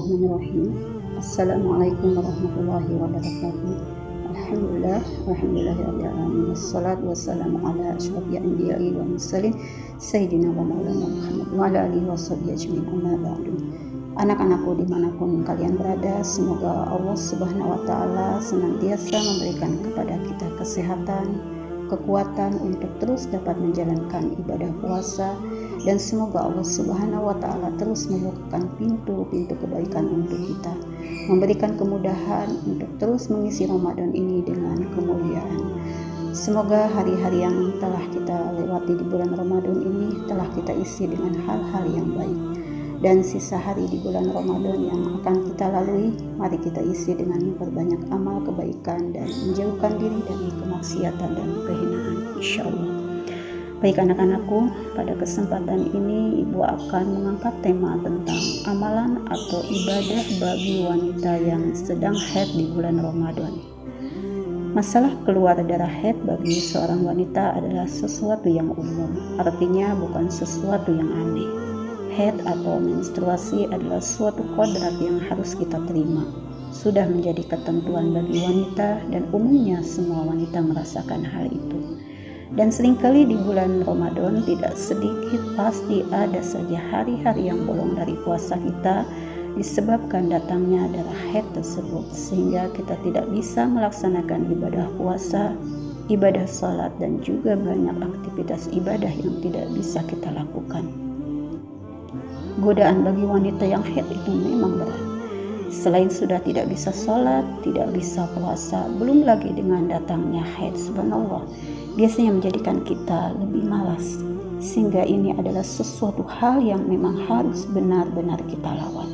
Bismillahirrahmanirrahim. Assalamualaikum warahmatullahi wabarakatuh. Alhamdulillahirrahmanirrahim. Wassalatu wassalamu ala asyrafil anbiya'i wal mursalin Sayyidina wa maulana Muhammad wa ala alihi washabihi ajmain, amma ba'du. Anak-anakku dimanapun kalian berada, semoga Allah Subhanahu wa Ta'ala senantiasa memberikan kepada kita kesehatan, kekuatan untuk terus dapat menjalankan ibadah puasa, dan semoga Allah Subhanahu wa Ta'ala terus membukakan pintu-pintu kebaikan untuk kita, memberikan kemudahan untuk terus mengisi Ramadan ini dengan kemuliaan. Semoga hari-hari yang telah kita lewati di bulan Ramadan ini telah kita isi dengan hal-hal yang baik, dan sisa hari di bulan Ramadan yang akan kita lalui, mari kita isi dengan memperbanyak amal kebaikan dan menjauhkan diri dari kemaksiatan dan kehinaan, insyaallah. Baik anak-anakku, pada kesempatan ini Ibu akan mengangkat tema tentang amalan atau ibadah bagi wanita yang sedang haid di bulan Ramadan. Masalah keluar darah haid bagi seorang wanita adalah sesuatu yang umum, artinya bukan sesuatu yang aneh. Haid atau menstruasi adalah suatu kodrat yang harus kita terima. Sudah menjadi ketentuan bagi wanita dan umumnya semua wanita merasakan hal itu. Dan seringkali di bulan Ramadan tidak sedikit pasti ada saja hari-hari yang bolong dari puasa kita disebabkan datangnya darah haid tersebut, sehingga kita tidak bisa melaksanakan ibadah puasa, ibadah salat, dan juga banyak aktivitas ibadah yang tidak bisa kita lakukan. Godaan bagi wanita yang haid itu memang berat. Selain sudah tidak bisa sholat, tidak bisa puasa, belum lagi dengan datangnya haid, subhanallah, biasanya menjadikan kita lebih malas. Sehingga ini adalah sesuatu hal yang memang harus benar-benar kita lawan.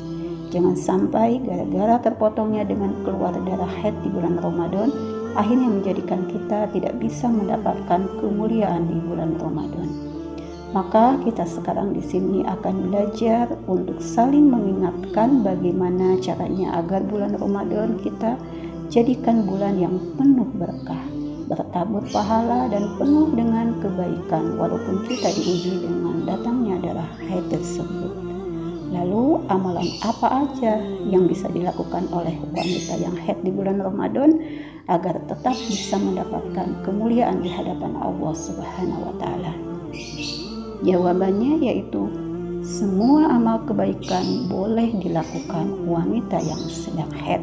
Jangan sampai gara-gara terpotongnya dengan keluar darah haid di bulan Ramadan, akhirnya menjadikan kita tidak bisa mendapatkan kemuliaan di bulan Ramadan. Maka kita sekarang di sini akan belajar untuk saling mengingatkan bagaimana caranya agar bulan Ramadan kita jadikan bulan yang penuh berkah, bertabur pahala, dan penuh dengan kebaikan walaupun kita diuji dengan datangnya darah haid tersebut. Lalu amalan apa aja yang bisa dilakukan oleh wanita yang haid di bulan Ramadan agar tetap bisa mendapatkan kemuliaan di hadapan Allah Subhanahu wa Ta'ala? Jawabannya yaitu semua amal kebaikan boleh dilakukan wanita yang sedang haid,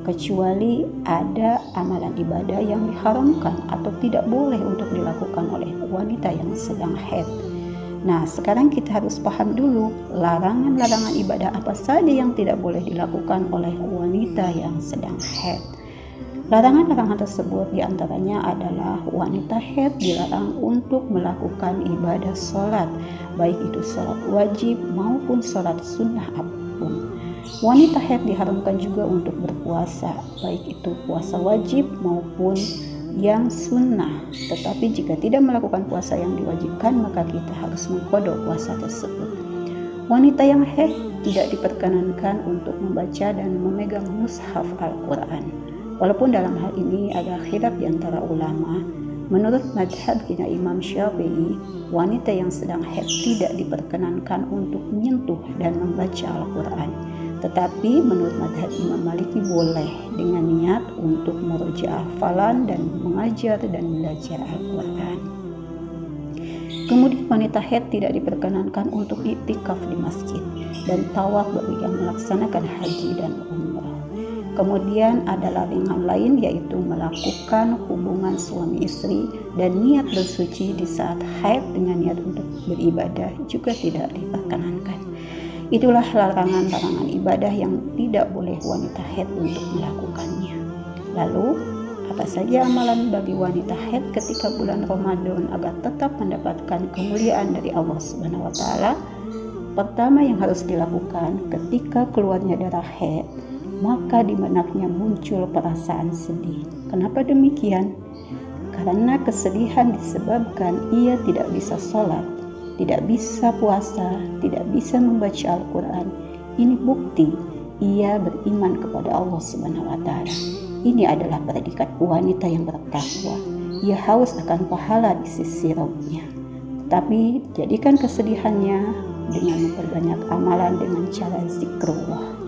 kecuali ada amalan ibadah yang diharamkan atau tidak boleh untuk dilakukan oleh wanita yang sedang haid. Nah, sekarang kita harus paham dulu larangan-larangan ibadah apa saja yang tidak boleh dilakukan oleh wanita yang sedang haid. Larangan-larangan tersebut diantaranya adalah wanita haid dilarang untuk melakukan ibadah sholat, baik itu sholat wajib maupun sholat sunnah apapun. Wanita haid diharamkan juga untuk berpuasa, baik itu puasa wajib maupun yang sunnah. Tetapi jika tidak melakukan puasa yang diwajibkan, maka kita harus mengqadha puasa tersebut. Wanita yang haid tidak diperkenankan untuk membaca dan memegang mushaf Al-Quran. Walaupun dalam hal ini ada khilaf di antara ulama, menurut madhab Imam Syafi'i, wanita yang sedang haid tidak diperkenankan untuk menyentuh dan membaca Al-Quran. Tetapi menurut madhab Imam Maliki boleh dengan niat untuk merujuk hafalan dan mengajar dan belajar Al-Quran. Kemudian wanita haid tidak diperkenankan untuk iktikaf di masjid dan tawaf bagi yang melaksanakan haji dan umrah. Kemudian ada larangan lain, yaitu melakukan hubungan suami istri dan niat bersuci di saat haid dengan niat untuk beribadah juga tidak diperkenankan. Itulah larangan-larangan ibadah yang tidak boleh wanita haid untuk melakukannya. Lalu, apa saja amalan bagi wanita haid ketika bulan Ramadan agar tetap mendapatkan kemuliaan dari Allah Subhanahu wa Ta'ala? Pertama yang harus dilakukan ketika keluarnya darah haid, maka di benaknya muncul perasaan sedih. Kenapa demikian? Karena kesedihan disebabkan ia tidak bisa sholat, tidak bisa puasa, tidak bisa membaca Al-Quran. Ini bukti ia beriman kepada Allah Subhanahu wa Ta'ala. Ini adalah predikat wanita yang bertakwa. Ia haus akan pahala di sisi Rabbnya. Tapi jadikan kesedihannya dengan memperbanyak amalan dengan cara zikrullah.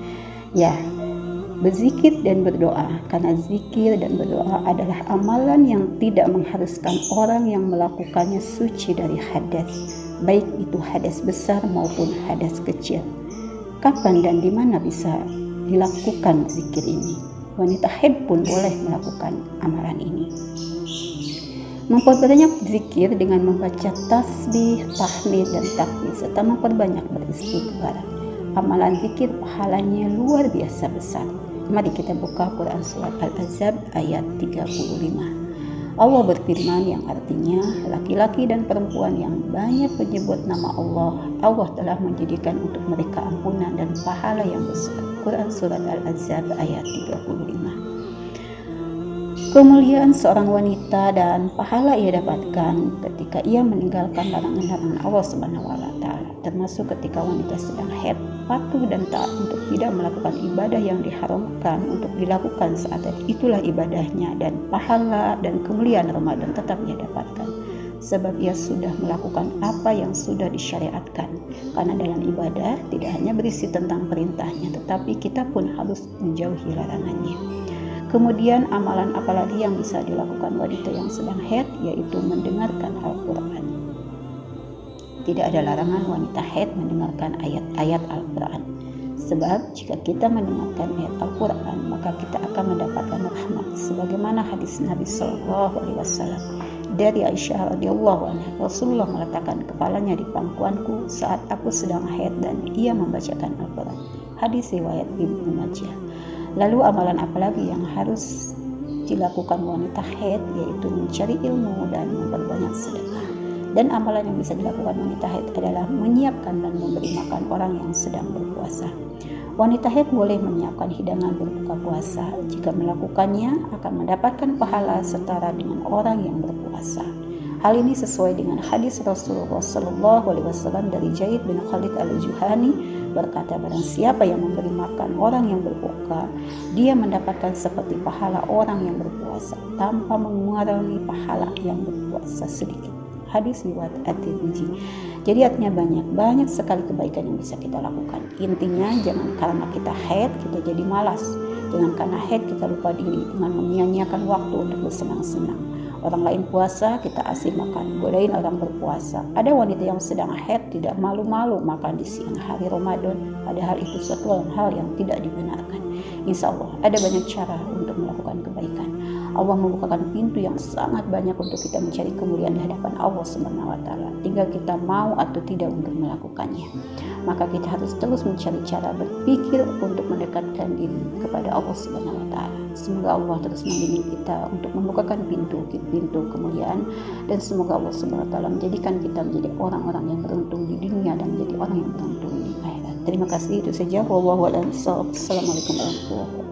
Ya, berzikir dan berdoa, karena zikir dan berdoa adalah amalan yang tidak mengharuskan orang yang melakukannya suci dari hadas, baik itu hadas besar maupun hadas kecil. Kapan dan di mana bisa dilakukan zikir ini? Wanita haid pun boleh melakukan amalan ini. Memperbanyak zikir dengan membaca tasbih, tahmid, dan takbir serta memperbanyak beristighfar. Amalan zikir pahalanya luar biasa besar. Mari kita buka Quran Surat Al-Ahzab ayat 35. Allah berfirman yang artinya, laki-laki dan perempuan yang banyak menyebut nama Allah, Allah telah menjadikan untuk mereka ampunan dan pahala yang besar. Quran Surat Al-Ahzab ayat 35. Kemuliaan seorang wanita dan pahala ia dapatkan ketika ia meninggalkan larangan-larangan Allah Subhanahu wa taala, termasuk ketika wanita sedang haid, patuh dan taat untuk tidak melakukan ibadah yang diharamkan untuk dilakukan saat itulah ibadahnya, dan pahala dan kemuliaan Ramadan tetap ia dapatkan sebab ia sudah melakukan apa yang sudah disyariatkan. Karena dalam ibadah tidak hanya berisi tentang perintahnya, tetapi kita pun harus menjauhi larangannya. Kemudian amalan apalagi yang bisa dilakukan wanita yang sedang haid, yaitu mendengarkan Al-Quran. Tidak ada larangan wanita haid mendengarkan ayat-ayat Al-Quran. Sebab jika kita mendengarkan ayat Al-Quran, maka kita akan mendapatkan rahmat. Sebagaimana hadis Nabi SAW dari Aisyah radhiyallahu anha, Rasulullah meletakkan kepalanya di pangkuanku saat aku sedang haid dan ia membacakan Al-Quran. Hadis riwayat Ibnu Majah. Lalu amalan apalagi yang harus dilakukan wanita haid, yaitu mencari ilmu dan memperbanyak sedekah. Dan amalan yang bisa dilakukan wanita haid adalah menyiapkan dan memberi makan orang yang sedang berpuasa. Wanita haid boleh menyiapkan hidangan berbuka puasa. Jika melakukannya akan mendapatkan pahala setara dengan orang yang berpuasa. Hal ini sesuai dengan hadis Rasulullah SAW dari Zaid bin Khalid al-Juhani berkata, barang siapa yang memberi makan orang yang berbuka, dia mendapatkan seperti pahala orang yang berpuasa tanpa mengurangi pahala yang berpuasa sedikit. Hadis riwayat At-Tirmidzi. Jadi artinya banyak sekali kebaikan yang bisa kita lakukan. Intinya jangan karena kita haid kita jadi malas. Jangan karena haid kita lupa diri dengan menyia-nyiakan waktu untuk bersenang-senang. Orang lain puasa, kita asik makan, godain orang berpuasa. Ada wanita yang sedang haid tidak malu-malu makan di siang hari Ramadan, padahal itu suatu hal yang tidak dibenarkan. Insya Allah ada banyak cara untuk melakukan kebaikan. Allah membukakan pintu yang sangat banyak untuk kita mencari kemuliaan di hadapan Allah Subhanahu wa taala. Tinggal kita mau atau tidak untuk melakukannya. Maka kita harus terus mencari cara berpikir untuk mendekatkan diri kepada Allah Subhanahu wa taala. Semoga Allah terus membimbing kita untuk membukakan pintu kemuliaan, dan semoga Allah Subhanahu wa taala menjadikan kita menjadi orang-orang yang beruntung di dunia dan menjadi orang yang beruntung di akhirat. Terima kasih, itu saja. Wallahu a'lam bishawab. Assalamualaikum warahmatullahi wabarakatuh.